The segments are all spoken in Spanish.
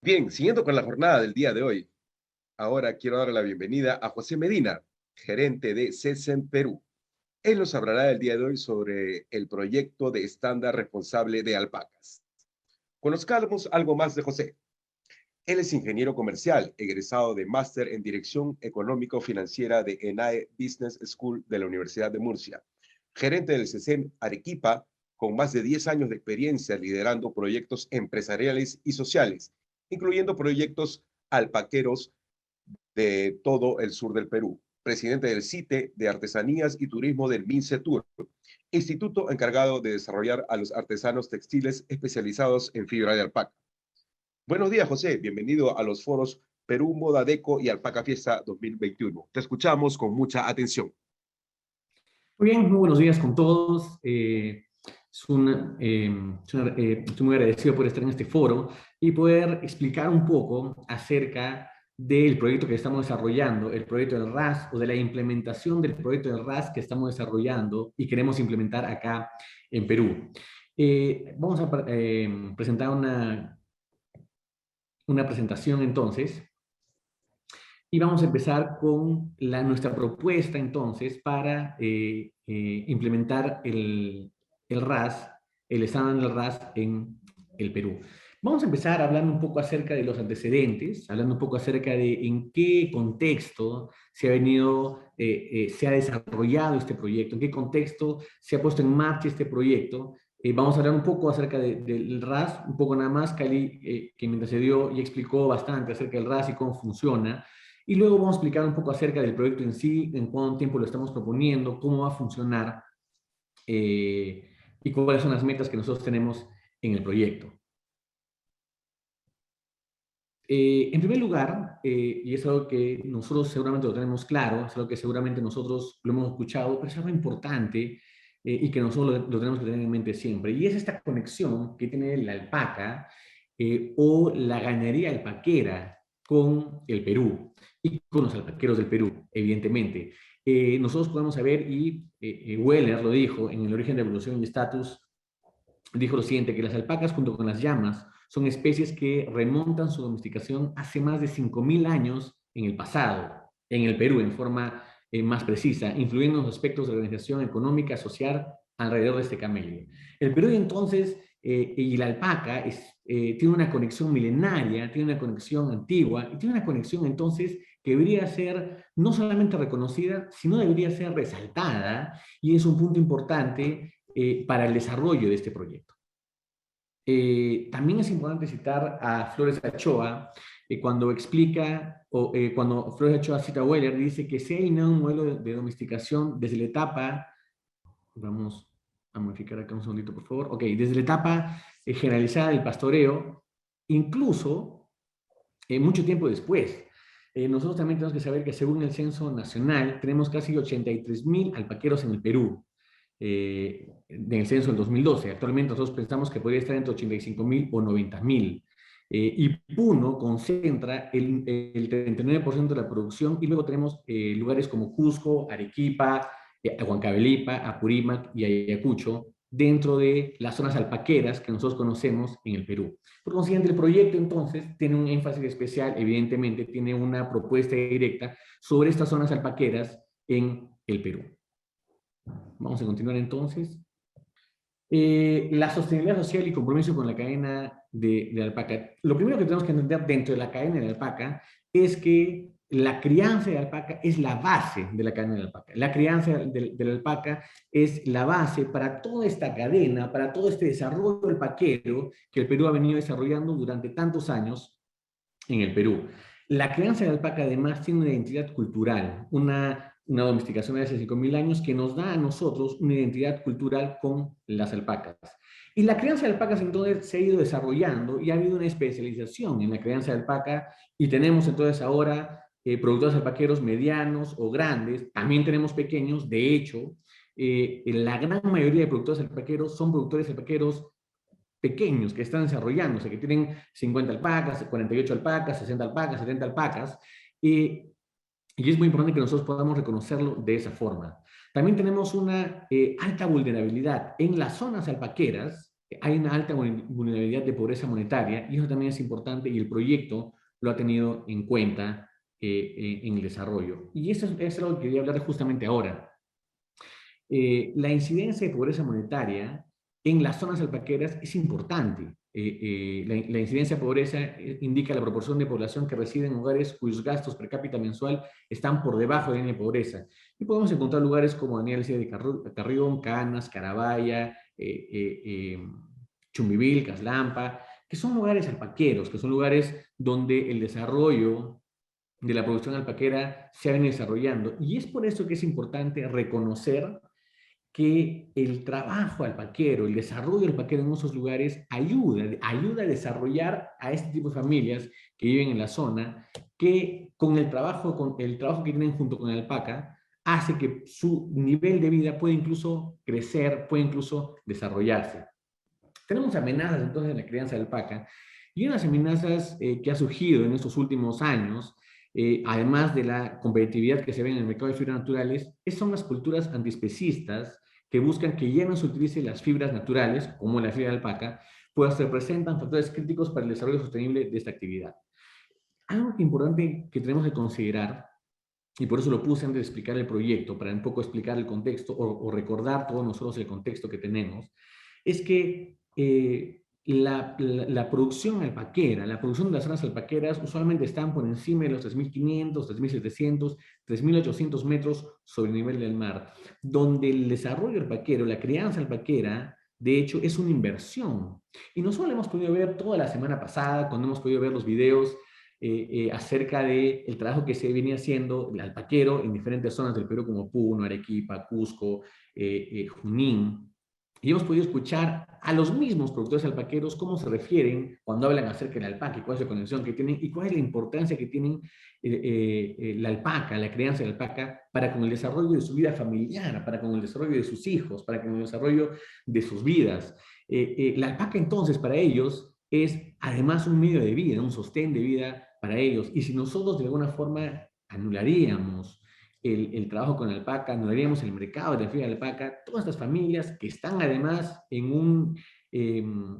Bien, siguiendo con la jornada del día de hoy, ahora quiero darle la bienvenida a José Medina, gerente de CESEN Perú. Él nos hablará el día de hoy sobre el proyecto de estándar responsable de alpacas. Conozcamos algo más de José. Él es ingeniero comercial, egresado de máster en Dirección Económico-Financiera de ENAE Business School de la Universidad de Murcia, gerente del CESEN Arequipa, con más de 10 años de experiencia liderando proyectos empresariales y sociales, incluyendo proyectos alpaqueros de todo el sur del Perú, presidente del CITE de Artesanías y Turismo del MINCETUR, instituto encargado de desarrollar a los artesanos textiles especializados en fibra de alpaca. Buenos días, José. Bienvenido a los foros Perú Moda Deco y Alpaca Fiesta 2021. Te escuchamos con mucha atención. Muy bien, muy buenos días con todos. Estoy muy agradecido por estar en este foro y poder explicar un poco acerca del proyecto que estamos desarrollando, el proyecto del RAS o de la implementación del proyecto del RAS que estamos desarrollando y queremos implementar acá en Perú. Vamos a presentar una presentación entonces. Y vamos a empezar con nuestra propuesta entonces para implementar el RAS, el estándar del RAS en el Perú. Vamos a empezar hablando un poco acerca de los antecedentes, hablando un poco acerca de en qué contexto se ha desarrollado este proyecto, en qué contexto se ha puesto en marcha este proyecto. Vamos a hablar un poco acerca del RAS, un poco nada más. Kylie, que mientras se dio y explicó bastante acerca del RAS y cómo funciona. Y luego vamos a explicar un poco acerca del proyecto en sí, en cuánto tiempo lo estamos proponiendo, cómo va a funcionar y cuáles son las metas que nosotros tenemos en el proyecto. En primer lugar, y es algo que nosotros seguramente lo tenemos claro, es algo que seguramente nosotros lo hemos escuchado, pero es algo importante y que nosotros lo tenemos que tener en mente siempre, y es esta conexión que tiene la alpaca o la ganadería alpaquera con el Perú y con los alpaqueros del Perú, evidentemente. Nosotros podemos saber, y Weller lo dijo en El origen de la evolución y estatus, dijo lo siguiente, que las alpacas junto con las llamas son especies que remontan su domesticación hace más de 5.000 años en el pasado, en el Perú, en forma más precisa, influyendo en los aspectos de la organización económica, social, alrededor de este camello. El Perú entonces, y la alpaca, tiene una conexión milenaria, tiene una conexión antigua, y tiene una conexión entonces que debería ser no solamente reconocida, sino debería ser resaltada, y es un punto importante para el desarrollo de este proyecto. También es importante citar a Flores Ochoa cuando explica, cuando Flores Ochoa cita a Weller, dice que se ha eliminado un modelo de domesticación desde la etapa, vamos a modificar acá un segundito por favor, ok, desde la etapa generalizada del pastoreo, incluso mucho tiempo después. Nosotros también tenemos que saber que según el censo nacional tenemos casi 83.000 alpaqueros en el Perú. En el censo del 2012. Actualmente nosotros pensamos que podría estar entre 85.000 o 90.000. Y Puno concentra el 39% de la producción, y luego tenemos lugares como Cusco, Arequipa, Huancavelipa, Apurímac y Ayacucho dentro de las zonas alpaqueras que nosotros conocemos en el Perú. Por consiguiente, el proyecto entonces tiene un énfasis especial, evidentemente tiene una propuesta directa sobre estas zonas alpaqueras en el Perú. Vamos a continuar entonces. La sostenibilidad social y compromiso con la cadena de alpaca. Lo primero que tenemos que entender dentro de la cadena de alpaca es que la crianza de alpaca es la base de la cadena de alpaca. La crianza de la alpaca es la base para toda esta cadena, para todo este desarrollo alpaquero que el Perú ha venido desarrollando durante tantos años en el Perú. La crianza de alpaca además tiene una identidad cultural, una domesticación de hace 5.000 años que nos da a nosotros una identidad cultural con las alpacas. Y la crianza de alpacas entonces se ha ido desarrollando y ha habido una especialización en la crianza de alpaca, y tenemos entonces ahora productores alpaqueros medianos o grandes, también tenemos pequeños. De hecho, la gran mayoría de productores alpaqueros son productores alpaqueros pequeños que están desarrollándose, que tienen 50 alpacas, 48 alpacas, 60 alpacas, 70 alpacas, y es muy importante que nosotros podamos reconocerlo de esa forma. También tenemos una alta vulnerabilidad en las zonas alpaqueras, hay una alta vulnerabilidad de pobreza monetaria, y eso también es importante, y el proyecto lo ha tenido en cuenta en el desarrollo. Y eso es algo que quería hablar justamente ahora. La incidencia de pobreza monetaria en las zonas alpaqueras es importante. La incidencia de pobreza indica la proporción de población que reside en hogares cuyos gastos per cápita mensual están por debajo de la línea de pobreza. Y podemos encontrar lugares como Daniel de Carrión, Canas, Carabaya, Chumbibil, Caslampa, que son lugares alpaqueros, que son lugares donde el desarrollo de la producción alpaquera se ha venido desarrollando. Y es por eso que es importante reconocer que el trabajo alpaquero, el desarrollo alpaquero en esos lugares ayuda a desarrollar a este tipo de familias que viven en la zona, que con el trabajo que tienen junto con la alpaca, hace que su nivel de vida pueda incluso crecer, puede incluso desarrollarse. Tenemos amenazas entonces en la crianza de alpaca, y unas amenazas que ha surgido en estos últimos años, además de la competitividad que se ve en el mercado de fibras naturales, son las culturas antiespecistas que buscan que ya no se utilicen las fibras naturales, como la fibra de alpaca, pues representan factores críticos para el desarrollo sostenible de esta actividad. Algo importante que tenemos que considerar, y por eso lo puse antes de explicar el proyecto, para un poco explicar el contexto o recordar todos nosotros el contexto que tenemos, es que la producción alpaquera, la producción de las zonas alpaqueras usualmente están por encima de los 3.500, 3.700, 3.800 metros sobre el nivel del mar, donde el desarrollo alpaquero, la crianza alpaquera, de hecho, es una inversión. Y nosotros lo hemos podido ver toda la semana pasada, cuando hemos podido ver los videos acerca del trabajo que se venía haciendo el alpaquero en diferentes zonas del Perú, como Puno, Arequipa, Cusco, Junín. Y hemos podido escuchar a los mismos productores alpaqueros cómo se refieren cuando hablan acerca del alpaca y cuál es la conexión que tienen y cuál es la importancia que tienen la alpaca, la crianza de la alpaca para con el desarrollo de su vida familiar, para con el desarrollo de sus hijos, para con el desarrollo de sus vidas. La alpaca entonces para ellos es además un medio de vida, un sostén de vida para ellos. Y si nosotros de alguna forma anularíamos el trabajo con alpaca, anularíamos el mercado de la fibra de alpaca, todas estas familias que están además en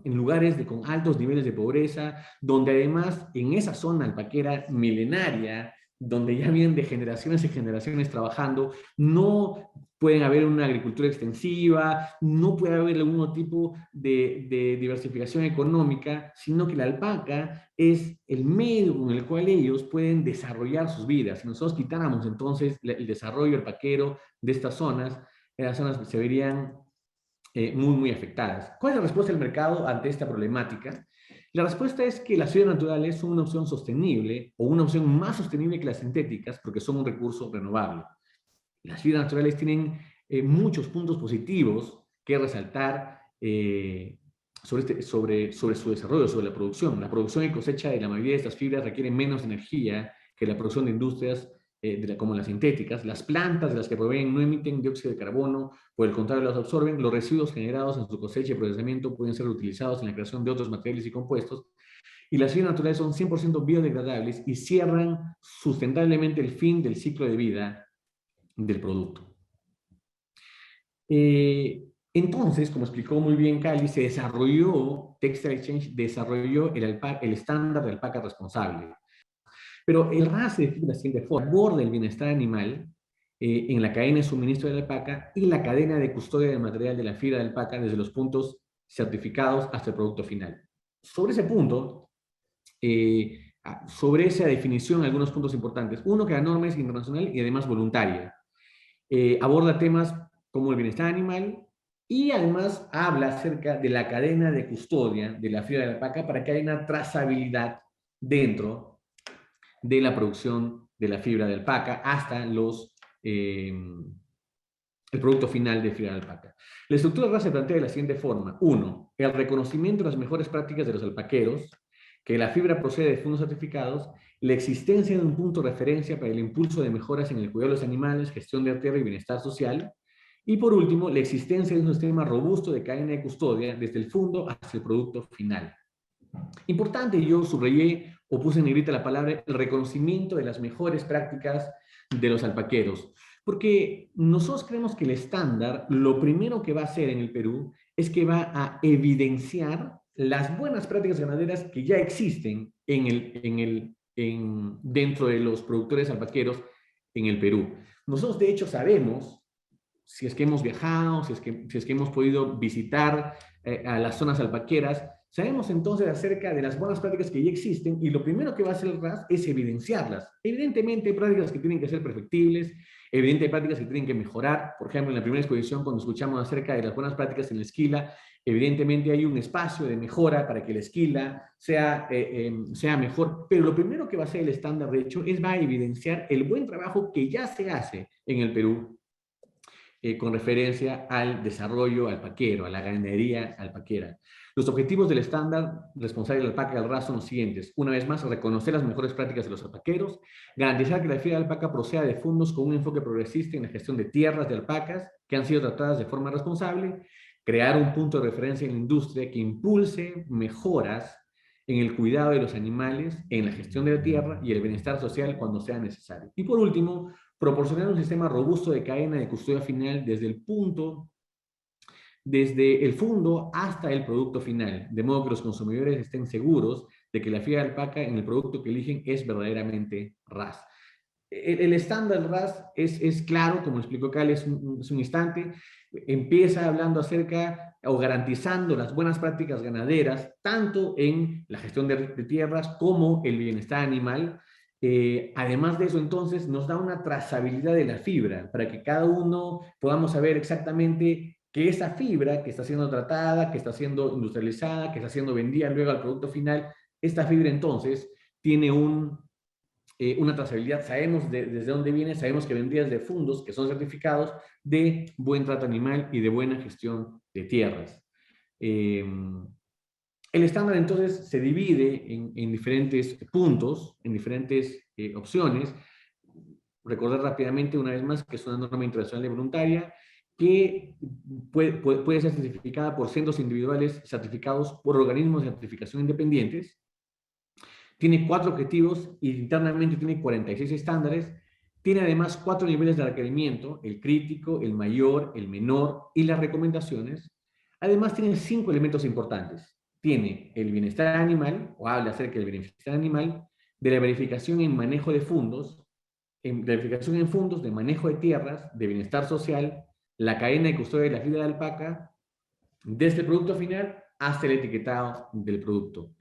lugares con altos niveles de pobreza, donde además en esa zona alpaquera milenaria, donde ya vienen de generaciones y generaciones trabajando, no pueden haber una agricultura extensiva, no puede haber algún tipo de diversificación económica, sino que la alpaca es el medio con el cual ellos pueden desarrollar sus vidas. Si nosotros quitáramos entonces el desarrollo alpaquero de estas zonas, las zonas se verían muy afectadas. ¿Cuál es la respuesta del mercado ante esta problemática? La respuesta es que las fibras naturales son una opción sostenible o una opción más sostenible que las sintéticas porque son un recurso renovable. Las fibras naturales tienen muchos puntos positivos que resaltar sobre su desarrollo, sobre la producción. La producción y cosecha de la mayoría de estas fibras requieren menos energía que la producción de industrias como las sintéticas. Las plantas de las que proveen no emiten dióxido de carbono, por el contrario las absorben. Los residuos generados en su cosecha y procesamiento pueden ser utilizados en la creación de otros materiales y compuestos. Y las fibras naturales son 100% biodegradables y cierran sustentablemente el fin del ciclo de vida del producto. Entonces, como explicó muy bien Cali, se desarrolló, Textile Exchange desarrolló el estándar de alpaca responsable. Pero el RAS se define de la siguiente forma: aborda el bienestar animal en la cadena de suministro de la alpaca y la cadena de custodia del material de la fibra de alpaca desde los puntos certificados hasta el producto final. Sobre ese punto, sobre esa definición, algunos puntos importantes. Uno, que la norma es internacional y además voluntaria. Aborda temas como el bienestar animal y además habla acerca de la cadena de custodia de la fibra de alpaca para que haya una trazabilidad dentro de la producción de la fibra de alpaca hasta el producto final de fibra de alpaca. La estructura RAS se plantea de la siguiente forma. 1. El reconocimiento de las mejores prácticas de los alpaqueros, que la fibra procede de fondos certificados, la existencia de un punto de referencia para el impulso de mejoras en el cuidado de los animales, gestión de la tierra y bienestar social. Y por último, la existencia de un sistema robusto de cadena de custodia desde el fondo hasta el producto final. Importante, yo subrayé o puse en negrita la palabra el reconocimiento de las mejores prácticas de los alpaqueros. Porque nosotros creemos que el estándar, lo primero que va a hacer en el Perú es que va a evidenciar las buenas prácticas ganaderas que ya existen dentro de los productores alpaqueros en el Perú. Nosotros, de hecho, sabemos, si es que hemos viajado, si es que hemos podido visitar a las zonas alpaqueras, sabemos entonces acerca de las buenas prácticas que ya existen y lo primero que va a hacer el RAS es evidenciarlas. Evidentemente hay prácticas que tienen que ser perfectibles, evidentemente hay prácticas que tienen que mejorar. Por ejemplo, en la primera exposición, cuando escuchamos acerca de las buenas prácticas en la esquila, evidentemente hay un espacio de mejora para que la esquila sea mejor, pero lo primero que va a hacer el estándar, de hecho, es va a evidenciar el buen trabajo que ya se hace en el Perú con referencia al desarrollo alpaquero, a la ganadería alpaquera. Los objetivos del estándar responsable de la alpaca del RAS son los siguientes. Una vez más, reconocer las mejores prácticas de los alpaqueros, garantizar que la fiera de alpaca proceda de fondos con un enfoque progresista en la gestión de tierras de alpacas que han sido tratadas de forma responsable, crear un punto de referencia en la industria que impulse mejoras en el cuidado de los animales, en la gestión de la tierra y el bienestar social cuando sea necesario. Y por último, proporcionar un sistema robusto de cadena de custodia final desde el fondo hasta el producto final, de modo que los consumidores estén seguros de que la fibra de alpaca en el producto que eligen es verdaderamente RAS. El estándar RAS es claro, como explicó Cali hace un instante, empieza hablando acerca o garantizando las buenas prácticas ganaderas, tanto en la gestión de tierras como el bienestar animal. Además de eso, entonces, nos da una trazabilidad de la fibra para que cada uno podamos saber exactamente que esa fibra que está siendo tratada, que está siendo industrializada, que está siendo vendida luego al producto final, esta fibra entonces tiene una trazabilidad, sabemos desde dónde viene, sabemos que vendría de fondos que son certificados de buen trato animal y de buena gestión de tierras. El estándar entonces se divide en diferentes puntos, en diferentes opciones. Recordar rápidamente una vez más que es una norma internacional y voluntaria que puede ser certificada por centros individuales certificados por organismos de certificación independientes. Tiene 4 objetivos y internamente tiene 46 estándares. Tiene además 4 niveles de requerimiento, el crítico, el mayor, el menor y las recomendaciones. Además tiene 5 elementos importantes. Tiene el bienestar animal, o habla acerca del bienestar animal, de la verificación en manejo de fondos, de verificación en fondos, de manejo de tierras, de bienestar social, la cadena de custodia de la fibra de alpaca, desde el producto final hasta el etiquetado del producto.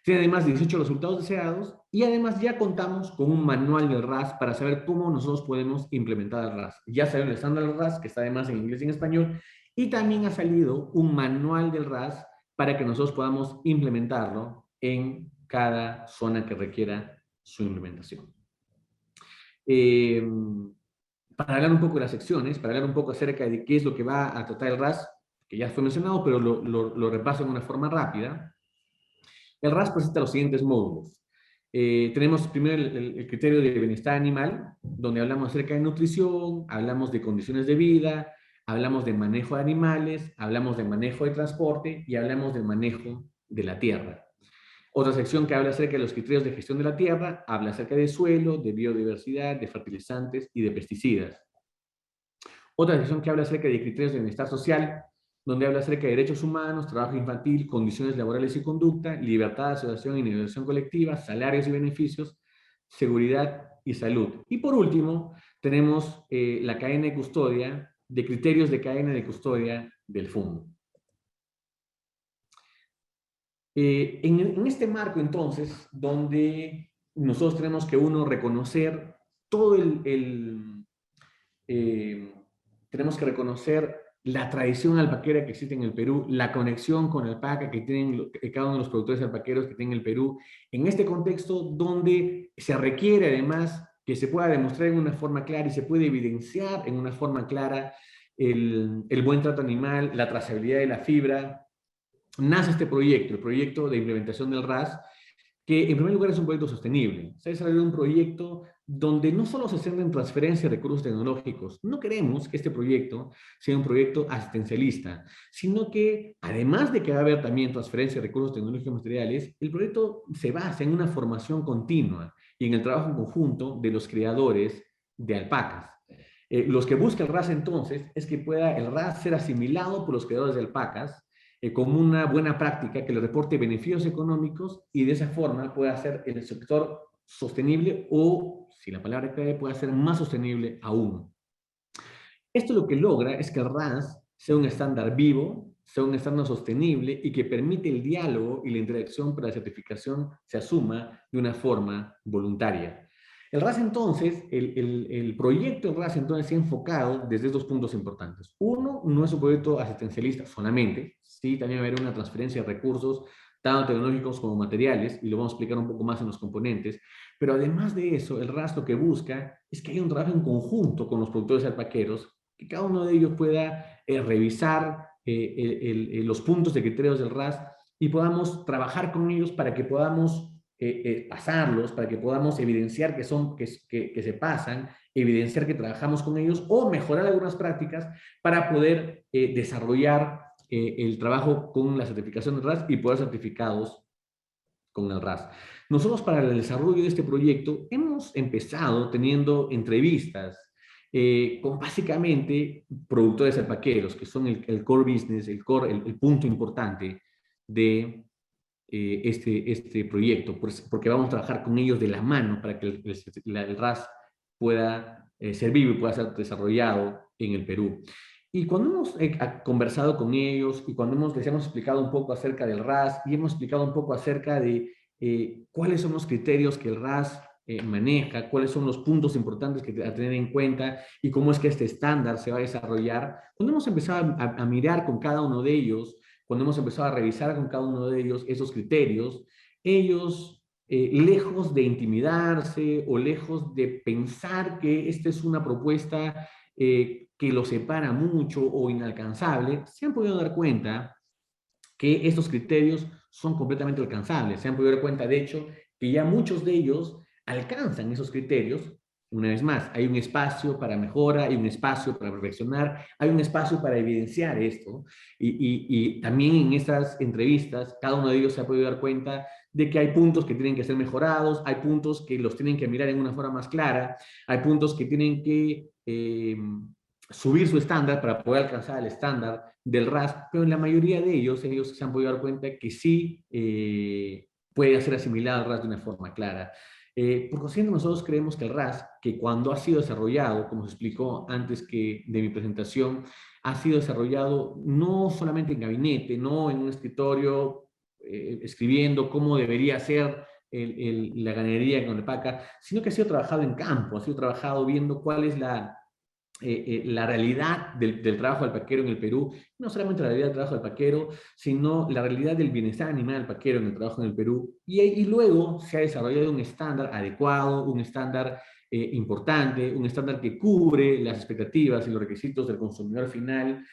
Tiene además 18 resultados deseados y además ya contamos con un manual del RAS para saber cómo nosotros podemos implementar el RAS. Ya salió el estándar del RAS, que está además en inglés y en español, y también ha salido un manual del RAS para que nosotros podamos implementarlo en cada zona que requiera su implementación. Para hablar un poco de las secciones, para hablar un poco acerca de qué es lo que va a tratar el RAS, que ya fue mencionado, pero lo repaso de una forma rápida. El RAS presenta los siguientes módulos. Tenemos primero el criterio de bienestar animal, donde hablamos acerca de nutrición, hablamos de condiciones de vida, hablamos de manejo de animales, hablamos de manejo de transporte y hablamos del manejo de la tierra. Otra sección que habla acerca de los criterios de gestión de la tierra, habla acerca de suelo, de biodiversidad, de fertilizantes y de pesticidas. Otra sección que habla acerca de criterios de bienestar social, donde habla acerca de derechos humanos, trabajo infantil, condiciones laborales y conducta, libertad de asociación y negociación colectiva, salarios y beneficios, seguridad y salud. Y por último, tenemos la cadena de custodia, de criterios de cadena de custodia del fondo. En este marco, entonces, donde nosotros tenemos que reconocer todo tenemos que reconocer la tradición alpaquera que existe en el Perú, la conexión con alpaca que tienen cada uno de los productores alpaqueros que tienen el Perú, en este contexto donde se requiere además que se pueda demostrar en una forma clara y se puede evidenciar en una forma clara el buen trato animal, la trazabilidad de la fibra, nace este proyecto, el proyecto de implementación del RAS, que en primer lugar es un proyecto sostenible. Se ha desarrollado un proyecto donde no solo se centra en transferencia de recursos tecnológicos, no queremos que este proyecto sea un proyecto asistencialista, sino que además de que va a haber también transferencia de recursos tecnológicos y materiales, el proyecto se basa en una formación continua y en el trabajo en conjunto de los criadores de alpacas. Los que busca el RAS entonces es que pueda el RAS ser asimilado por los creadores de alpacas como una buena práctica que le reporte beneficios económicos y de esa forma pueda hacer el sector sostenible o, si la palabra clave, pueda ser más sostenible aún. Esto lo que logra es que el RAS sea un estándar vivo, sea un estándar sostenible y que permite el diálogo y la interacción para la certificación se asuma de una forma voluntaria. El RAS entonces, el proyecto del RAS entonces se ha enfocado desde dos puntos importantes. Uno, no es un proyecto asistencialista solamente, sí, también va a haber una transferencia de recursos, tanto tecnológicos como materiales, y lo vamos a explicar un poco más en los componentes, pero además de eso, el RAS lo que busca es que haya un trabajo en conjunto con los productores alpaqueros, que cada uno de ellos pueda revisar los puntos de criterios del RAS y podamos trabajar con ellos para que podamos pasarlos, para que podamos evidenciar que se pasan, evidenciar que trabajamos con ellos o mejorar algunas prácticas para poder desarrollar el trabajo con la certificación del RAS y poder certificados con el RAS. Nosotros para el desarrollo de este proyecto hemos empezado teniendo entrevistas con básicamente productores alpaqueros, que son el core business, el punto importante de este proyecto, porque vamos a trabajar con ellos de la mano para que el RAS pueda ser vivo y pueda ser desarrollado en el Perú. Y cuando hemos conversado con ellos y cuando les hemos explicado un poco acerca del RAS y hemos explicado un poco acerca de cuáles son los criterios que el RAS maneja, cuáles son los puntos importantes a tener en cuenta y cómo es que este estándar se va a desarrollar, cuando hemos empezado a mirar con cada uno de ellos, cuando hemos empezado a revisar con cada uno de ellos esos criterios, ellos, lejos de intimidarse o lejos de pensar que esta es una propuesta que los separa mucho o inalcanzable, se han podido dar cuenta que estos criterios son completamente alcanzables. Se han podido dar cuenta, de hecho, que ya muchos de ellos alcanzan esos criterios. Una vez más, hay un espacio para mejora, hay un espacio para perfeccionar, hay un espacio para evidenciar esto. Y también en estas entrevistas, cada uno de ellos se ha podido dar cuenta de que hay puntos que tienen que ser mejorados, hay puntos que los tienen que mirar en una forma más clara, hay puntos que tienen que subir su estándar para poder alcanzar el estándar del RAS, pero en la mayoría de ellos se han podido dar cuenta que sí puede ser asimilado al RAS de una forma clara. Por consiguiente, nosotros creemos que el RAS, que cuando ha sido desarrollado, como se explicó antes de mi presentación, ha sido desarrollado no solamente en gabinete, no en un escritorio escribiendo cómo debería ser la ganadería con alpaca, sino que ha sido trabajado en campo, ha sido trabajado viendo cuál es la realidad del trabajo alpaquero en el Perú, no solamente la realidad del trabajo alpaquero, sino la realidad del bienestar animal alpaquero en el trabajo en el Perú. Y luego se ha desarrollado un estándar adecuado, un estándar importante, un estándar que cubre las expectativas y los requisitos del consumidor final.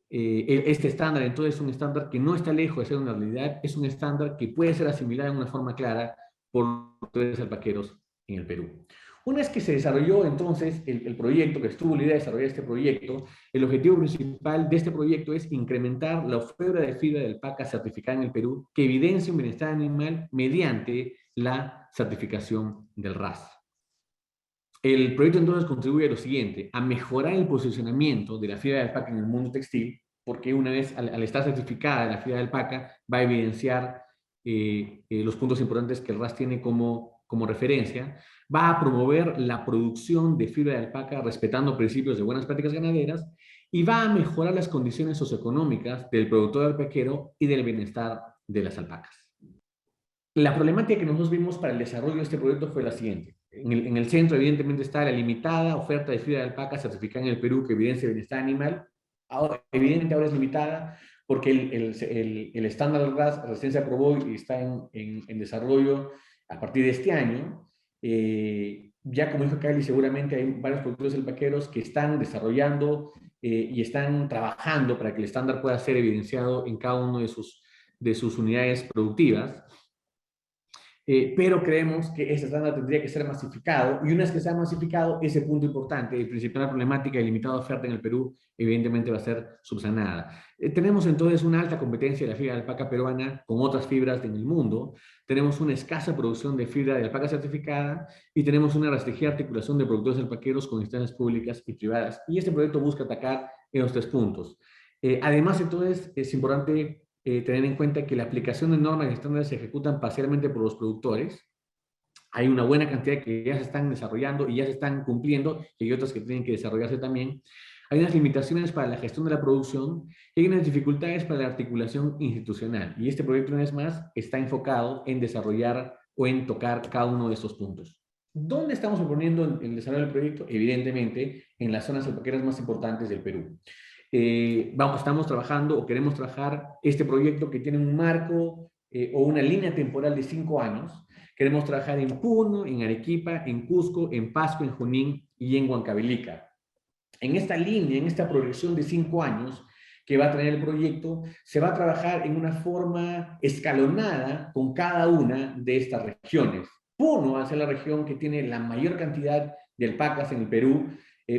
Este estándar entonces es un estándar que no está lejos de ser una realidad, es un estándar que puede ser asimilado de una forma clara por productores alpaqueros en el Perú. Una vez que se desarrolló entonces el proyecto, que estuvo la idea de desarrollar este proyecto, el objetivo principal de este proyecto es incrementar la oferta de fibra de alpaca certificada en el Perú que evidencia un bienestar animal mediante la certificación del RAS. El proyecto entonces contribuye a lo siguiente, a mejorar el posicionamiento de la fibra de alpaca en el mundo textil, porque una vez al estar certificada la fibra de alpaca va a evidenciar los puntos importantes que el RAS tiene como referencia, va a promover la producción de fibra de alpaca respetando principios de buenas prácticas ganaderas y va a mejorar las condiciones socioeconómicas del productor alpaquero y del bienestar de las alpacas. La problemática que nosotros vimos para el desarrollo de este proyecto fue la siguiente. En el centro, evidentemente, está la limitada oferta de fibra de alpaca certificada en el Perú que evidencia el bienestar animal. Evidentemente ahora es limitada porque el estándar RAS recién se aprobó y está en desarrollo a partir de este año. Ya como dijo Kylie, seguramente hay varios productores alpaqueros que están desarrollando y están trabajando para que el estándar pueda ser evidenciado en cada uno de sus unidades productivas. pero creemos que ese estándar tendría que ser masificado, y una vez que sea masificado, ese punto importante, el principal problemática de limitada oferta en el Perú, evidentemente va a ser subsanada. Tenemos entonces una alta competencia de la fibra de alpaca peruana con otras fibras en el mundo, tenemos una escasa producción de fibra de alpaca certificada y tenemos una restringida articulación de productores alpaqueros con instancias públicas y privadas, y este proyecto busca atacar esos tres puntos. Además, entonces, es importante tener en cuenta que la aplicación de normas y estándares se ejecutan parcialmente por los productores. Hay una buena cantidad que ya se están desarrollando y ya se están cumpliendo, y hay otras que tienen que desarrollarse también. Hay unas limitaciones para la gestión de la producción y hay unas dificultades para la articulación institucional. Y este proyecto, una vez más, está enfocado en desarrollar o en tocar cada uno de estos puntos. ¿Dónde estamos proponiendo el desarrollo del proyecto? Evidentemente, en las zonas alpaqueras más importantes del Perú. Estamos trabajando o queremos trabajar este proyecto que tiene un marco o una línea temporal de 5 años. Queremos trabajar en Puno, en Arequipa, en Cusco, en Pasco, en Junín y en Huancavelica. En esta línea, en esta proyección de 5 años que va a tener el proyecto, se va a trabajar en una forma escalonada con cada una de estas regiones. Puno va a ser la región que tiene la mayor cantidad de alpacas en el Perú.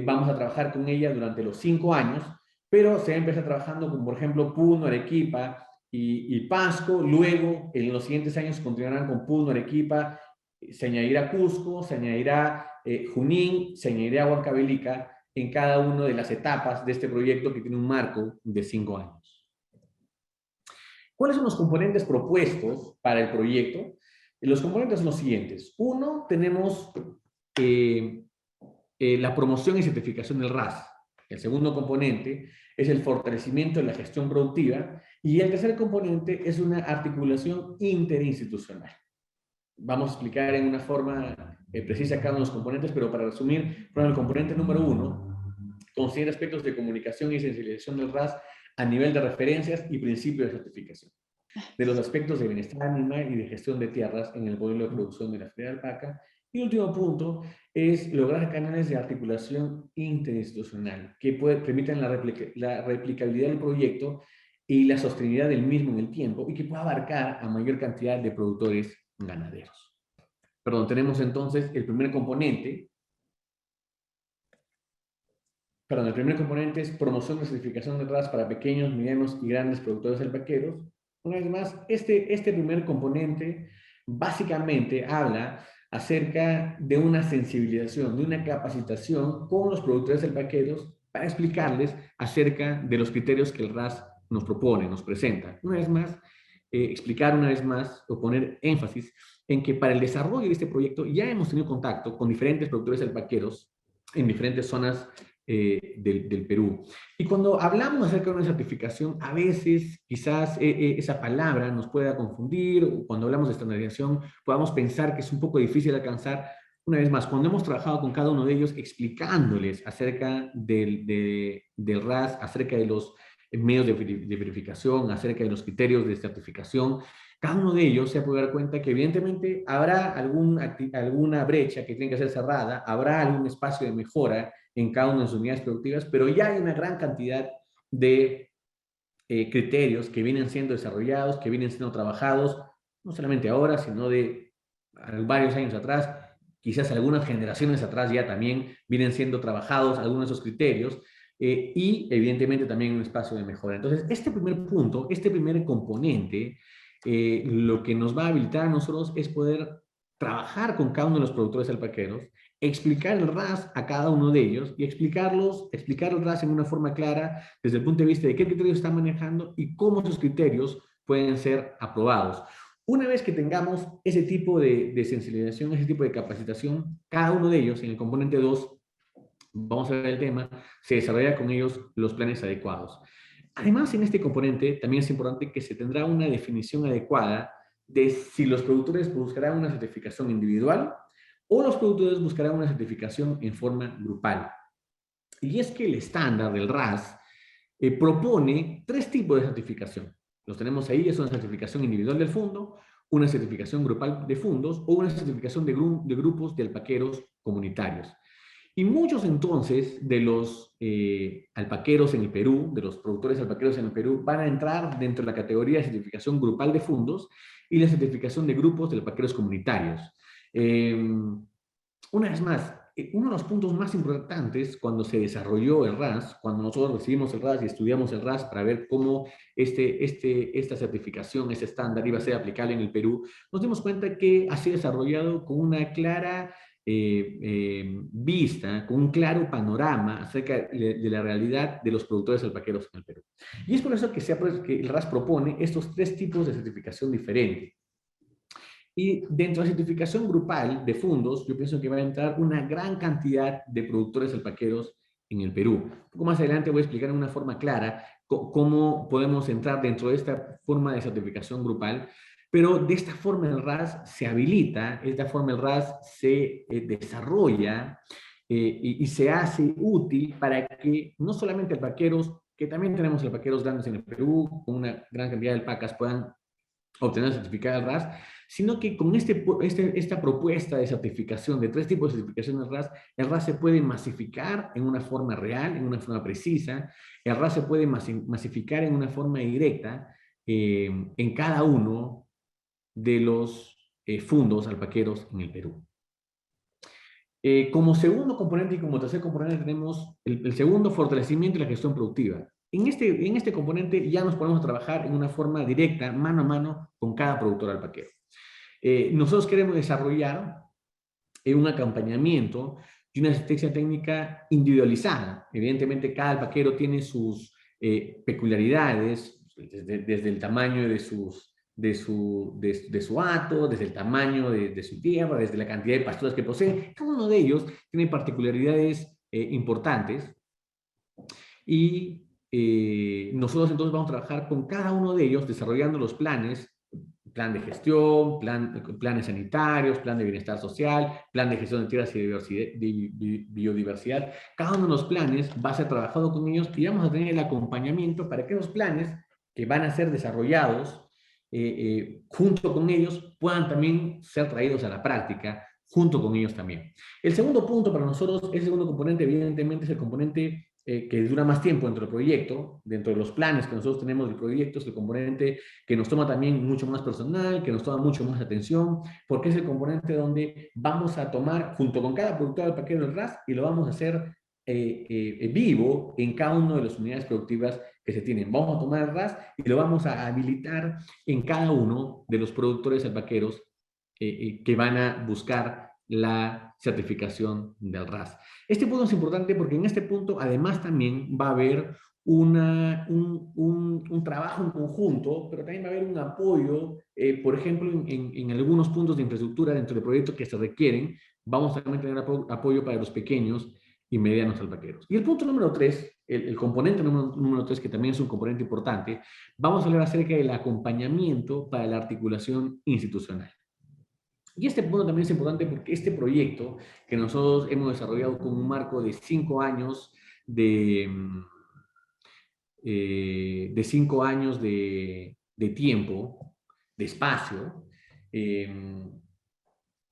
Vamos a trabajar con ella durante los 5 años, pero se va a empezar trabajando con, por ejemplo, Puno, Arequipa y Pasco. Luego, en los siguientes años, continuarán con Puno, Arequipa, se añadirá Cusco, se añadirá Junín, se añadirá Huancavelica en cada una de las etapas de este proyecto que tiene un marco de 5 años. ¿Cuáles son los componentes propuestos para el proyecto? Los componentes son los siguientes. Uno, tenemos la promoción y certificación del RAS. El segundo componente es el fortalecimiento de la gestión productiva, y el tercer componente es una articulación interinstitucional. Vamos a explicar en una forma precisa cada uno de los componentes, pero para resumir, el componente número 1 considera aspectos de comunicación y sensibilización del RAS a nivel de referencias y principios de certificación, de los aspectos de bienestar animal y de gestión de tierras en el modelo de producción de la fibra de alpaca. Y el último punto es lograr canales de articulación interinstitucional que permitan la replicabilidad del proyecto y la sostenibilidad del mismo en el tiempo, y que pueda abarcar a mayor cantidad de productores ganaderos. Perdón, tenemos entonces el primer componente. El primer componente es promoción de certificación de RAS para pequeños, medianos y grandes productores alpaqueros. Una vez más, este primer componente básicamente habla acerca de una sensibilización, de una capacitación con los productores alpaqueros para explicarles acerca de los criterios que el RAS nos propone, nos presenta. Una vez más, explicar una vez más o poner énfasis en que para el desarrollo de este proyecto ya hemos tenido contacto con diferentes productores alpaqueros en diferentes zonas del Perú. Y cuando hablamos acerca de una certificación, a veces quizás esa palabra nos pueda confundir, o cuando hablamos de estandarización podamos pensar que es un poco difícil de alcanzar. Una vez más, cuando hemos trabajado con cada uno de ellos explicándoles acerca del RAS, acerca de los medios de verificación, acerca de los criterios de certificación, cada uno de ellos se puede dar cuenta que evidentemente habrá alguna brecha que tiene que ser cerrada, habrá algún espacio de mejora en cada una de sus unidades productivas, pero ya hay una gran cantidad de criterios que vienen siendo desarrollados, que vienen siendo trabajados, no solamente ahora, sino de varios años atrás, quizás algunas generaciones atrás ya también vienen siendo trabajados algunos de esos criterios, y evidentemente también un espacio de mejora. Entonces, este primer punto, este primer componente, lo que nos va a habilitar a nosotros es poder trabajar con cada uno de los productores alpaqueros, explicar el RAS a cada uno de ellos y explicar el RAS en una forma clara desde el punto de vista de qué criterios están manejando y cómo esos criterios pueden ser aprobados. Una vez que tengamos ese tipo de sensibilización, ese tipo de capacitación, cada uno de ellos, en el componente 2, vamos a ver el tema, se desarrolla con ellos los planes adecuados. Además, en este componente también es importante que se tendrá una definición adecuada de si los productores buscarán una certificación individual o los productores buscarán una certificación en forma grupal. Y es que el estándar del RAS propone 3 tipos de certificación. Los tenemos ahí, es una certificación individual del fondo, una certificación grupal de fondos o una certificación de grupos de alpaqueros comunitarios. Y muchos entonces de los alpaqueros en el Perú, de los productores alpaqueros en el Perú, van a entrar dentro de la categoría de certificación grupal de fundos y la certificación de grupos de alpaqueros comunitarios. Una vez más, uno de los puntos más importantes cuando se desarrolló el RAS, cuando nosotros recibimos el RAS y estudiamos el RAS para ver cómo esta certificación, este estándar iba a ser aplicable en el Perú, nos dimos cuenta que ha sido desarrollado con una clara vista, con un claro panorama acerca de la realidad de los productores alpaqueros en el Perú. Y es por eso que el RAS propone estos tres tipos de certificación diferentes. Y dentro de la certificación grupal de fondos, yo pienso que va a entrar una gran cantidad de productores alpaqueros en el Perú. Un poco más adelante voy a explicar en una forma clara cómo podemos entrar dentro de esta forma de certificación grupal, pero de esta forma el RAS se habilita, de esta forma el RAS se desarrolla y se hace útil para que no solamente alpaqueros, que también tenemos alpaqueros grandes en el Perú, con una gran cantidad de alpacas, puedan obtener el certificado del RAS, sino que con esta propuesta de certificación, de tres tipos de certificación del RAS, el RAS se puede masificar en una forma real, en una forma precisa, el RAS se puede masificar en una forma directa en cada uno de los fondos alpaqueros en el Perú. Como segundo componente y como tercer componente tenemos el segundo, fortalecimiento de la gestión productiva. En este componente ya nos podemos trabajar en una forma directa, mano a mano, con cada productor alpaquero. Nosotros queremos desarrollar un acompañamiento y una asistencia técnica individualizada. Evidentemente, cada alpaquero tiene sus peculiaridades, desde el tamaño de su hato, desde el tamaño de su tierra, desde la cantidad de pasturas que posee. Cada uno de ellos tiene particularidades importantes y nosotros entonces vamos a trabajar con cada uno de ellos desarrollando los planes, plan de gestión, planes sanitarios, plan de bienestar social, plan de gestión de tierras y de biodiversidad. Cada uno de los planes va a ser trabajado con ellos y vamos a tener el acompañamiento para que los planes que van a ser desarrollados junto con ellos puedan también ser traídos a la práctica junto con ellos también. El segundo punto para nosotros, el segundo componente evidentemente es el componente que dura más tiempo dentro del proyecto, dentro de los planes que nosotros tenemos del proyecto, es el componente que nos toma también mucho más personal, que nos toma mucho más atención, porque es el componente donde vamos a tomar, junto con cada productor alpaquero del RAS, y lo vamos a hacer vivo en cada una de las unidades productivas que se tienen. Vamos a tomar el RAS y lo vamos a habilitar en cada uno de los productores alpaqueros que van a buscar la certificación del RAS. Este punto es importante porque en este punto además también va a haber un trabajo en conjunto, pero también va a haber un apoyo, por ejemplo, en algunos puntos de infraestructura dentro del proyecto que se requieren. Vamos a también tener apoyo para los pequeños y medianos alpaqueros. Y el punto número 3, el componente número 3, que también es un componente importante, vamos a hablar acerca del acompañamiento para la articulación institucional. Y este punto también es importante porque este proyecto que nosotros hemos desarrollado con un marco de 5 años de 5 años de tiempo, de espacio,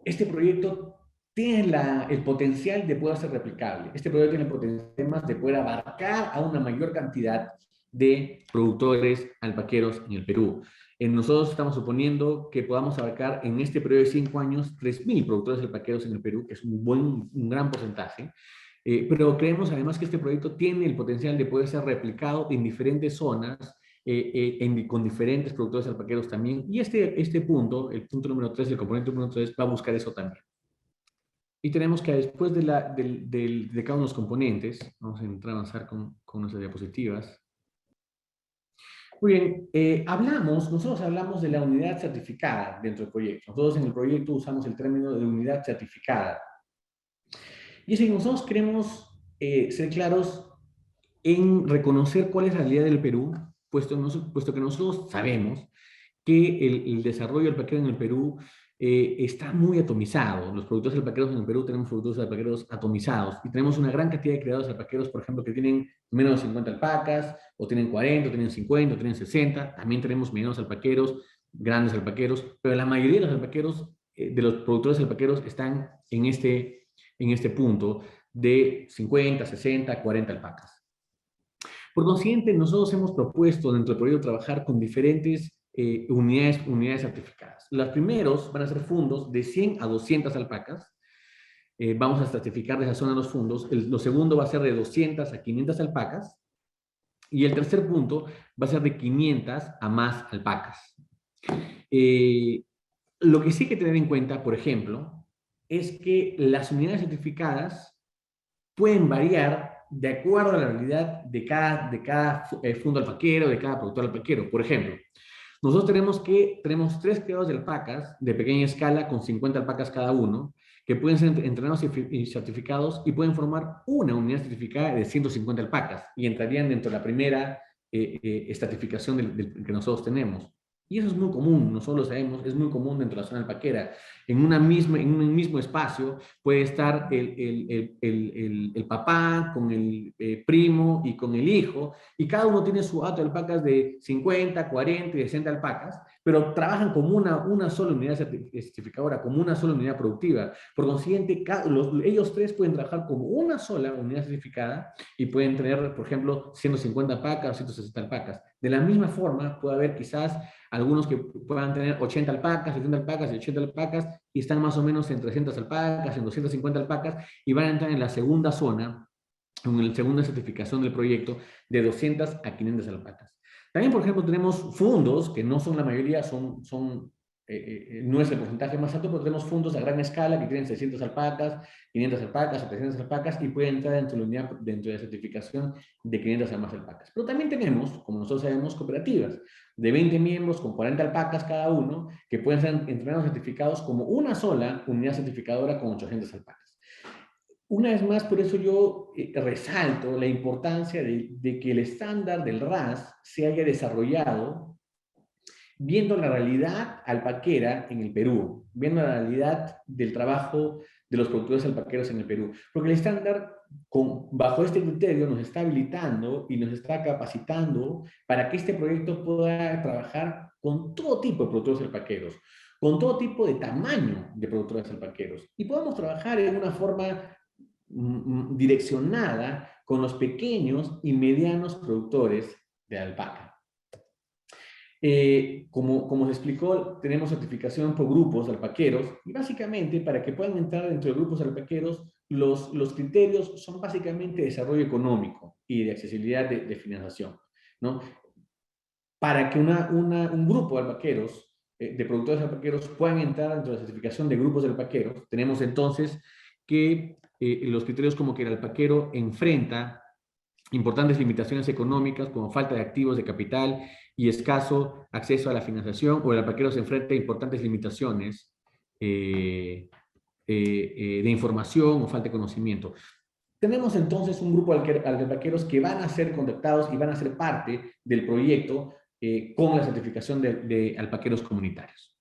este proyecto tiene el potencial de poder ser replicable. Este proyecto tiene el potencial de poder abarcar a una mayor cantidad de productores alpaqueros en el Perú. Nosotros estamos suponiendo que podamos abarcar en este periodo de 5 años 3.000 productores alpaqueros en el Perú, que es un gran porcentaje. Pero creemos además que este proyecto tiene el potencial de poder ser replicado en diferentes zonas, con diferentes productores alpaqueros también. Y este punto, el punto número 3, el componente número 3, va a buscar eso también. Y tenemos que después de cada uno de los componentes, vamos a entrar a avanzar con nuestras diapositivas. Muy bien, nosotros hablamos de la unidad certificada dentro del proyecto. Nosotros en el proyecto usamos el término de unidad certificada. Y es que nosotros queremos ser claros en reconocer cuál es la realidad del Perú, puesto que nosotros sabemos que el desarrollo alpaquero en el Perú está muy atomizado. Los productores alpaqueros en el Perú tenemos productores alpaqueros atomizados y tenemos una gran cantidad de criadores alpaqueros, por ejemplo, que tienen menos de 50 alpacas, o tienen 40, o tienen 50, o tienen 60. También tenemos medianos alpaqueros, grandes alpaqueros, pero la mayoría de los alpaqueros, de los productores alpaqueros están en este punto de 50, 60, 40 alpacas. Por consiguiente, nosotros hemos propuesto dentro del proyecto trabajar con diferentes unidades certificadas. Los primeros van a ser fundos de 100 a 200 alpacas. Vamos a estratificar de esa zona los fundos. Lo segundo va a ser de 200 a 500 alpacas. Y el tercer punto va a ser de 500 a más alpacas. Lo que sí hay que tener en cuenta, por ejemplo, es que las unidades certificadas pueden variar de acuerdo a la realidad de cada fondo alpaquero, de cada productor alpaquero. Por ejemplo, nosotros tenemos 3 criados de alpacas de pequeña escala con 50 alpacas cada uno, que pueden ser entrenados y certificados y pueden formar una unidad certificada de 150 alpacas y entrarían dentro de la primera estratificación que nosotros tenemos. Y eso es muy común, nosotros lo sabemos, es muy común dentro de la zona alpaquera. En un mismo espacio puede estar el papá con el primo y con el hijo, y cada uno tiene su hato de alpacas de 50, 40 y 60 alpacas, pero trabajan como una sola unidad certificadora, como una sola unidad productiva. Por consiguiente, ellos tres pueden trabajar como una sola unidad certificada y pueden tener, por ejemplo, 150 alpacas o 160 alpacas. De la misma forma, puede haber quizás algunos que puedan tener 80 alpacas, 70 alpacas y 80 alpacas y están más o menos en 300 alpacas, en 250 alpacas y van a entrar en la segunda zona, en la segunda certificación del proyecto de 200 a 500 alpacas. También, por ejemplo, tenemos fondos que no son la mayoría, no es el porcentaje más alto, pero tenemos fondos a gran escala que tienen 600 alpacas, 500 alpacas, 700 alpacas y pueden entrar dentro de la certificación de 500 a más alpacas. Pero también tenemos, como nosotros sabemos, cooperativas de 20 miembros con 40 alpacas cada uno que pueden ser entrenados certificados como una sola unidad certificadora con 800 alpacas. Una vez más, por eso yo resalto la importancia de que el estándar del RAS se haya desarrollado viendo la realidad alpaquera en el Perú, viendo la realidad del trabajo de los productores alpaqueros en el Perú. Porque el estándar, bajo este criterio, nos está habilitando y nos está capacitando para que este proyecto pueda trabajar con todo tipo de productores alpaqueros, con todo tipo de tamaño de productores alpaqueros. Y podemos trabajar en una forma direccionada con los pequeños y medianos productores de alpaca. Como se explicó, tenemos certificación por grupos de alpaqueros y básicamente para que puedan entrar dentro de grupos de alpaqueros, los criterios son básicamente desarrollo económico y de accesibilidad de financiación, ¿no? Para que un grupo de alpaqueros, de productores alpaqueros, puedan entrar dentro de la certificación de grupos de alpaqueros, tenemos entonces que los criterios como que el alpaquero enfrenta importantes limitaciones económicas como falta de activos de capital y escaso acceso a la financiación, o el alpaquero se enfrenta a importantes limitaciones de información o falta de conocimiento. Tenemos entonces un grupo de alpaqueros que van a ser contactados y van a ser parte del proyecto con la certificación de alpaqueros comunitarios.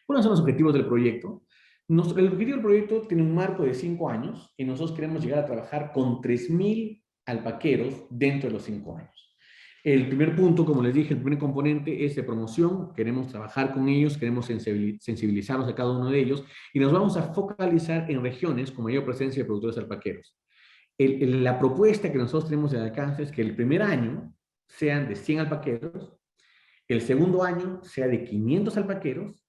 ¿Cuáles son los objetivos del proyecto? El objetivo del proyecto tiene un marco de 5 años y nosotros queremos llegar a trabajar con 3,000 alpaqueros dentro de los 5 años. El primer punto, como les dije, el primer componente es de promoción. Queremos trabajar con ellos, queremos sensibilizarnos a cada uno de ellos y nos vamos a focalizar en regiones con mayor presencia de productores alpaqueros. La propuesta que nosotros tenemos de alcance es que el primer año sean de 100 alpaqueros, el segundo año sea de 500 alpaqueros,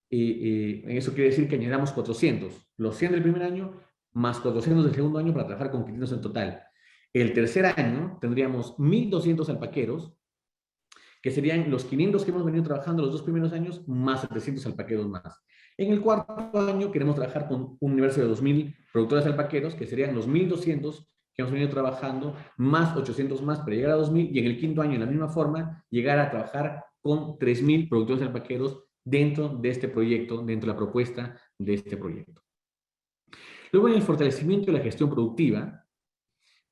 eso quiere decir que añadamos 400, los 100 del primer año más 400 del segundo año para trabajar con 500 en total. El tercer año tendríamos 1,200 alpaqueros, que serían los 500 que hemos venido trabajando los 2 primeros años, más 700 alpaqueros más. En el cuarto año queremos trabajar con un universo de 2,000 productores alpaqueros, que serían los 1,200 que hemos venido trabajando, más 800 más para llegar a 2,000, y en el quinto año, de la misma forma, llegar a trabajar con 3,000 productores alpaqueros dentro de este proyecto, dentro de la propuesta de este proyecto. Luego, en el fortalecimiento de la gestión productiva,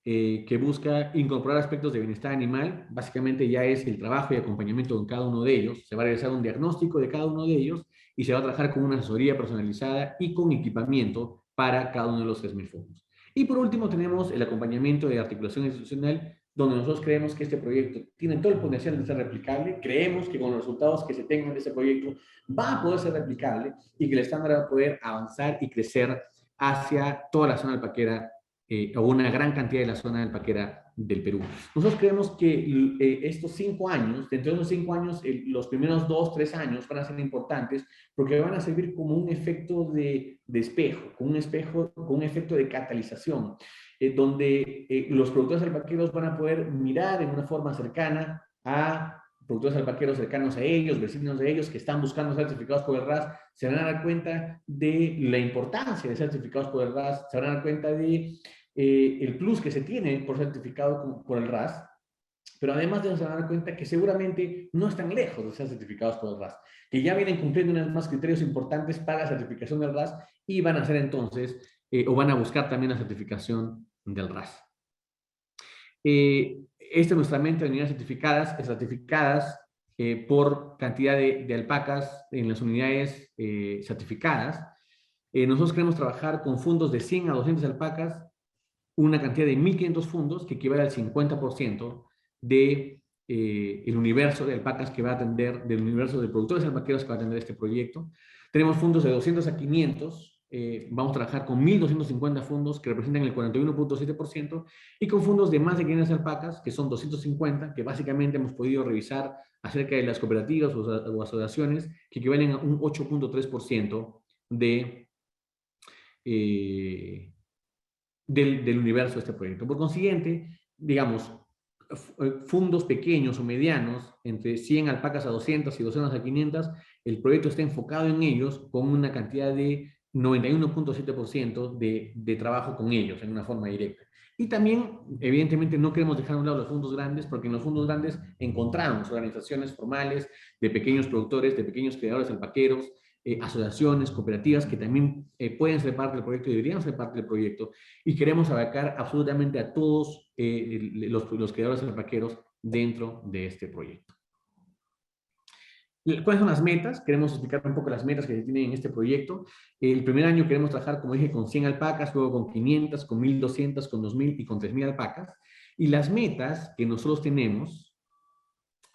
que busca incorporar aspectos de bienestar animal, básicamente ya es el trabajo y acompañamiento con cada uno de ellos. Se va a realizar un diagnóstico de cada uno de ellos y se va a trabajar con una asesoría personalizada y con equipamiento para cada uno de los 3,000 fondos. Y por último tenemos el acompañamiento de articulación institucional, donde nosotros creemos que este proyecto tiene todo el potencial de ser replicable. Creemos que con los resultados que se tengan de este proyecto va a poder ser replicable y que el estándar va a poder avanzar y crecer hacia toda la zona alpaquera o una gran cantidad de la zona alpaquera del Perú. Nosotros creemos que estos 5 años, dentro de esos 5 años, los primeros 2, 3 años van a ser importantes porque van a servir como un efecto de espejo, con un efecto de catalización, donde los productores alpaqueros van a poder mirar en una forma cercana a productores alpaqueros cercanos a ellos, vecinos de ellos que están buscando ser certificados por el RAS, se van a dar cuenta de la importancia de ser certificados por el RAS, se van a dar cuenta de el plus que se tiene por certificado por el RAS, pero además de eso se van a dar cuenta que seguramente no están lejos de ser certificados por el RAS, que ya vienen cumpliendo unos más criterios importantes para la certificación del RAS y van a hacer entonces, o van a buscar también la certificación del RAS. Esta es nuestra mente de unidades certificadas por cantidad de alpacas en las unidades certificadas. Nosotros queremos trabajar con fondos de 100 a 200 alpacas, una cantidad de 1.500 fondos que equivale al 50% de el universo de alpacas que va a atender, del universo de productores alpaqueros que va a atender este proyecto. Tenemos fondos de 200 a 500, vamos a trabajar con 1.250 fondos que representan el 41.7% y con fondos de más de 500 alpacas, que son 250, que básicamente hemos podido revisar acerca de las cooperativas o asociaciones, que equivalen a un 8.3% del universo de este proyecto. Por consiguiente, digamos, fondos pequeños o medianos, entre 100 alpacas a 200 y 200 a 500, el proyecto está enfocado en ellos con una cantidad de 91.7% de trabajo con ellos en una forma directa. Y también, evidentemente, no queremos dejar a un lado los fondos grandes, porque en los fondos grandes encontramos organizaciones formales de pequeños productores, de pequeños creadores alpaqueros, asociaciones, cooperativas que también pueden ser parte del proyecto y deberían ser parte del proyecto, y queremos abarcar absolutamente a todos los creadores alpaqueros dentro de este proyecto. ¿Cuáles son las metas? Queremos explicar un poco las metas que se tienen en este proyecto. El primer año queremos trabajar, como dije, con 100 alpacas, luego con 500, con 1.200, con 2.000 y con 3.000 alpacas. Y las metas que nosotros tenemos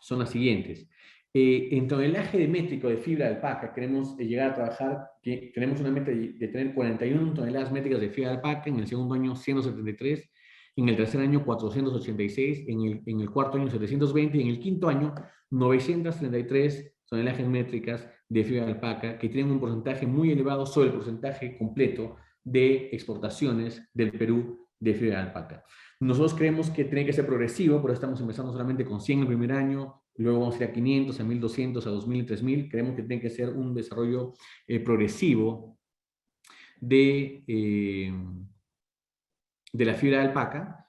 son las siguientes. En tonelaje de métrico de fibra de alpaca queremos llegar a trabajar, que tenemos una meta de tener 41 toneladas métricas de fibra de alpaca, en el segundo año 173, en el tercer año 486, en el cuarto año 720 y en el quinto año 933 tonelajes métricas de fibra de alpaca, que tienen un porcentaje muy elevado sobre el porcentaje completo de exportaciones del Perú de fibra de alpaca. Nosotros creemos que tiene que ser progresivo, por eso estamos empezando solamente con 100 el primer año, luego vamos a ir a 500, a 1.200, a 2.000 y 3.000. Creemos que tiene que ser un desarrollo progresivo de la fibra de alpaca,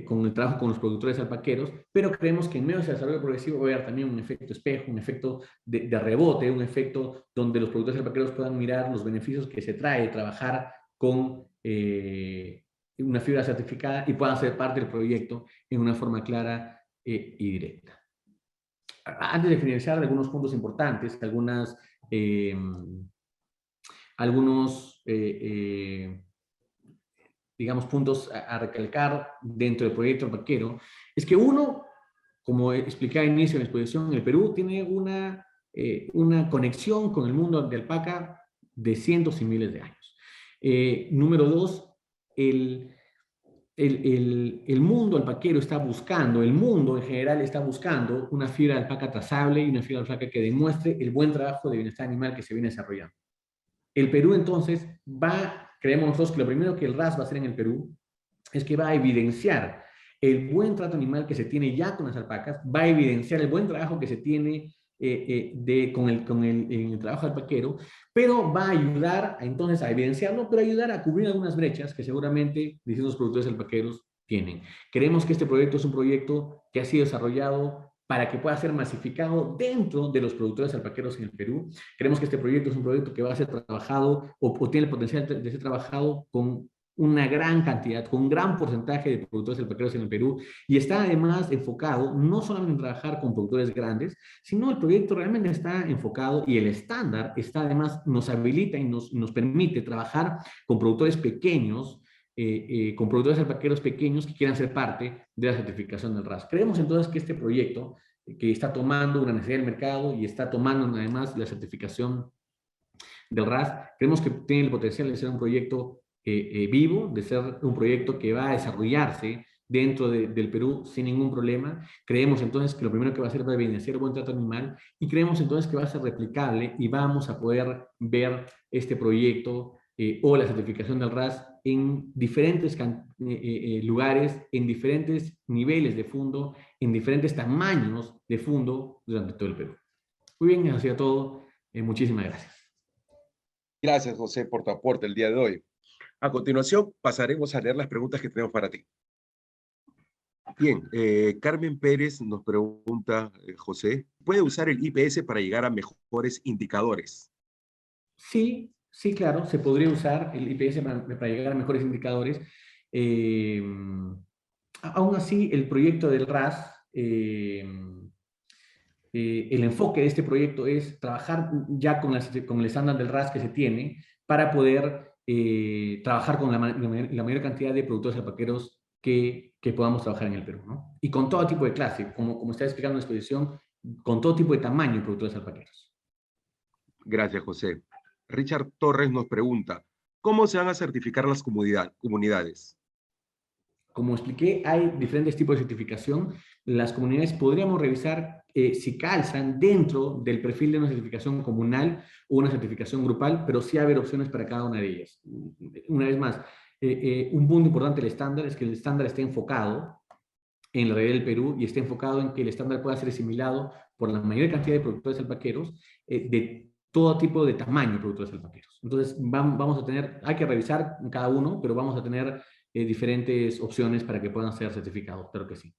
con el trabajo con los productores alpaqueros, pero creemos que en medio de ese desarrollo progresivo va a haber también un efecto espejo, un efecto de rebote, un efecto donde los productores alpaqueros puedan mirar los beneficios que se trae de trabajar con una fibra certificada y puedan ser parte del proyecto en una forma clara y directa. Antes de finalizar, algunos puntos importantes, digamos, puntos a recalcar dentro del proyecto alpaquero, es que uno, como expliqué al inicio de la exposición, el Perú tiene una conexión con el mundo de alpaca de cientos y miles de años. Número dos, el mundo alpaquero está buscando, el mundo en general está buscando una fibra de alpaca trazable y una fibra de alpaca que demuestre el buen trabajo de bienestar animal que se viene desarrollando. El Perú entonces creemos nosotros que lo primero que el RAS va a hacer en el Perú es que va a evidenciar el buen trato animal que se tiene ya con las alpacas, va a evidenciar el buen trabajo que se tiene con el trabajo alpaquero, pero va a ayudar entonces a evidenciarlo, pero ayudar a cubrir algunas brechas que seguramente distintos productores alpaqueros tienen. Creemos que este proyecto es un proyecto que ha sido desarrollado para que pueda ser masificado dentro de los productores alpaqueros en el Perú. Creemos que este proyecto es un proyecto que va a ser trabajado o tiene el potencial de ser trabajado con una gran cantidad, con un gran porcentaje de productores alpaqueros en el Perú, y está además enfocado no solamente en trabajar con productores grandes, sino el proyecto realmente está enfocado y el estándar está además, nos habilita y nos permite trabajar con productores pequeños, con productores alpaqueros pequeños que quieran ser parte de la certificación del RAS. Creemos entonces que este proyecto, que está tomando una necesidad del mercado y está tomando además la certificación del RAS, creemos que tiene el potencial de ser un proyecto vivo, de ser un proyecto que va a desarrollarse dentro del Perú sin ningún problema. Creemos entonces que lo primero que va a hacer va a beneficiar el buen trato animal y creemos entonces que va a ser replicable y vamos a poder ver este proyecto o la certificación del RAS en diferentes lugares, en diferentes niveles de fondo, en diferentes tamaños de fondo durante todo el Perú. Muy bien, eso ha sido todo. Muchísimas gracias. Gracias, José, por tu aporte el día de hoy. A continuación, pasaremos a leer las preguntas que tenemos para ti. Bien, Carmen Pérez nos pregunta, José, ¿puede usar el IPS para llegar a mejores indicadores? Sí, sí, claro, se podría usar el IPS para llegar a mejores indicadores. Aún así, el proyecto del RAS, el enfoque de este proyecto es trabajar ya con el estándar del RAS que se tiene para poder trabajar con la mayor cantidad de productores alpaqueros que podamos trabajar en el Perú, ¿no? Y con todo tipo de clase, como está explicando en la exposición, con todo tipo de tamaño de productores alpaqueros. Gracias, José. Richard Torres nos pregunta, ¿cómo se van a certificar las comunidades? Como expliqué, hay diferentes tipos de certificación. Las comunidades podríamos revisar si calzan dentro del perfil de una certificación comunal o una certificación grupal, pero sí haber opciones para cada una de ellas. Una vez más, un punto importante del estándar es que el estándar esté enfocado en la realidad del Perú y esté enfocado en que el estándar pueda ser asimilado por la mayor cantidad de productores alpaqueros de todo tipo de tamaño de productores alpaqueros. Entonces, vamos a tener, hay que revisar cada uno, pero vamos a tener diferentes opciones para que puedan ser certificados, claro que sí.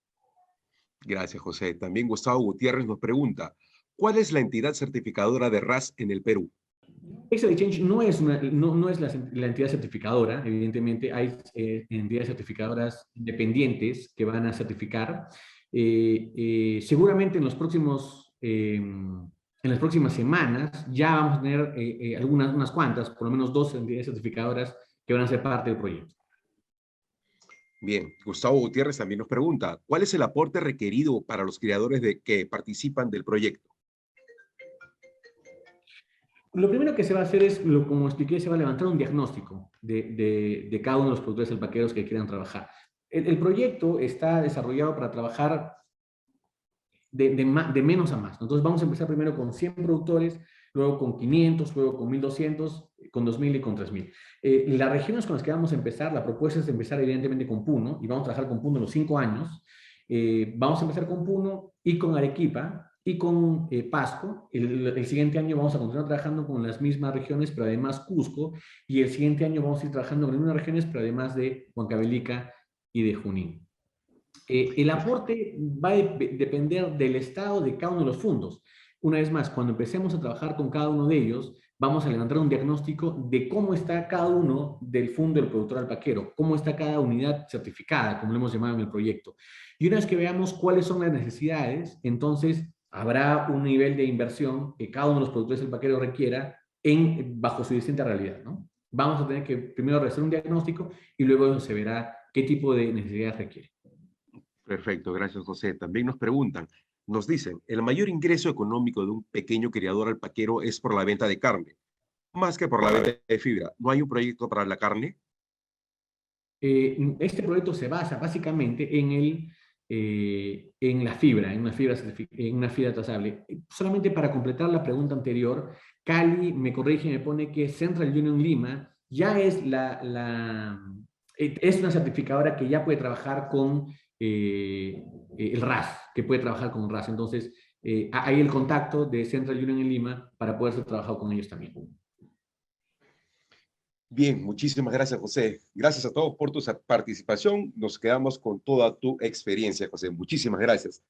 Gracias, José. También Gustavo Gutiérrez nos pregunta, ¿cuál es la entidad certificadora de RAS en el Perú? Excel Exchange no es la entidad certificadora, evidentemente hay entidades certificadoras independientes que van a certificar. Seguramente en las próximas semanas ya vamos a tener unas cuantas, por lo menos 2 entidades certificadoras que van a ser parte del proyecto. Bien, Gustavo Gutiérrez también nos pregunta, ¿cuál es el aporte requerido para los criadores que participan del proyecto? Lo primero que se va a hacer es, como expliqué, se va a levantar un diagnóstico de cada uno de los productores alpaqueros que quieran trabajar. El proyecto está desarrollado para trabajar de menos a más. Entonces vamos a empezar primero con 100 productores, luego con 500, luego con 1200, con 2000 y con 3000. Las regiones con las que vamos a empezar, la propuesta es empezar evidentemente con Puno, y vamos a trabajar con Puno los 5 años. Vamos a empezar con Puno y con Arequipa y con Pasco. El siguiente año vamos a continuar trabajando con las mismas regiones, pero además Cusco, y el siguiente año vamos a ir trabajando con las mismas regiones, pero además de Huancavelica y de Junín. El aporte va a depender del estado de cada uno de los fondos. Una vez más, cuando empecemos a trabajar con cada uno de ellos, vamos a levantar un diagnóstico de cómo está cada uno del fondo del productor alpaquero, cómo está cada unidad certificada, como lo hemos llamado en el proyecto. Y una vez que veamos cuáles son las necesidades, entonces habrá un nivel de inversión que cada uno de los productores alpaqueros requiera bajo su distinta realidad, ¿no? Vamos a tener que primero realizar un diagnóstico y luego se verá qué tipo de necesidades requiere. Perfecto, gracias, José. También nos dicen, el mayor ingreso económico de un pequeño criador alpaquero es por la venta de carne, más que por la venta de fibra. ¿No hay un proyecto para la carne? Este proyecto se basa básicamente en la fibra, en una fibra trazable. Solamente para completar la pregunta anterior, Cali me corrige y me pone que Central Union Lima ya es es una certificadora que ya puede trabajar con el RAS, que puede trabajar con RAS. Entonces, hay el contacto de Central Union en Lima para poder ser trabajado con ellos también. Bien, muchísimas gracias, José. Gracias a todos por tu participación. Nos quedamos con toda tu experiencia, José. Muchísimas gracias.